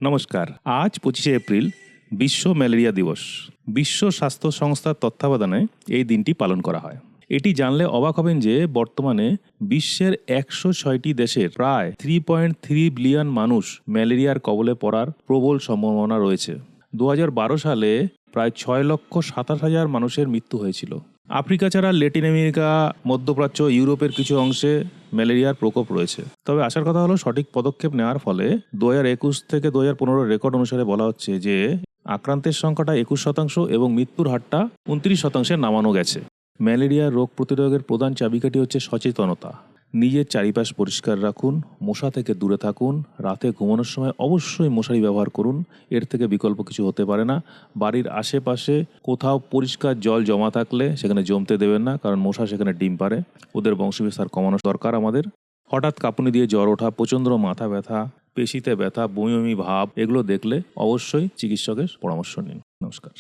নমস্কার। আজ 25শে এপ্রিল বিশ্ব ম্যালেরিয়া দিবস। বিশ্ব স্বাস্থ্য সংস্থার তত্ত্বাবধানে এই দিনটি পালন করা হয়। এটি জানলে অবাক হবেন যে বর্তমানে বিশ্বের 106টি দেশের প্রায় 3.3 বিলিয়ন মানুষ ম্যালেরিয়ার কবলে পড়ার প্রবল সম্ভাবনা রয়েছে। 2012 সালে প্রায় 6,27,000 মানুষের মৃত্যু হয়েছিল। আফ্রিকা ছাড়া ল্যাটিন আমেরিকা, মধ্যপ্রাচ্য, ইউরোপের কিছু অংশে ম্যালেরিয়ার প্রকোপ রয়েছে। তবে আসার কথা হলো সঠিক পদক্ষেপ নেওয়ার ফলে 2021 থেকে 2015 রেকর্ড অনুসারে বলা হচ্ছে যে আক্রান্তের সংখ্যাটা 21% এবং মৃত্যুর হারটা 29% নামানো গেছে। ম্যালেরিয়ার রোগ প্রতিরোধের প্রধান চাবিকাঠি হচ্ছে সচেতনতা। নিজের চারিপাশ পরিষ্কার রাখুন, মশা থেকে দূরে থাকুন, রাতে ঘুমানোর সময় অবশ্যই মশারি ব্যবহার করুন, এর থেকে বিকল্প কিছু হতে পারে না। বাড়ির আশেপাশে কোথাও পরিষ্কার জল জমা থাকলে সেখানে জমতে দেবেন না, কারণ মশা সেখানে ডিম পাড়ে। ওদের বংশবিস্তার কমানো দরকার আমাদের। হঠাৎ কাঁপুনি দিয়ে জ্বর ওঠা, প্রচণ্ড মাথা ব্যথা, পেশিতে ব্যথা, বমি বমি ভাব, এগুলো দেখলে অবশ্যই চিকিৎসকের পরামর্শ নিন। নমস্কার।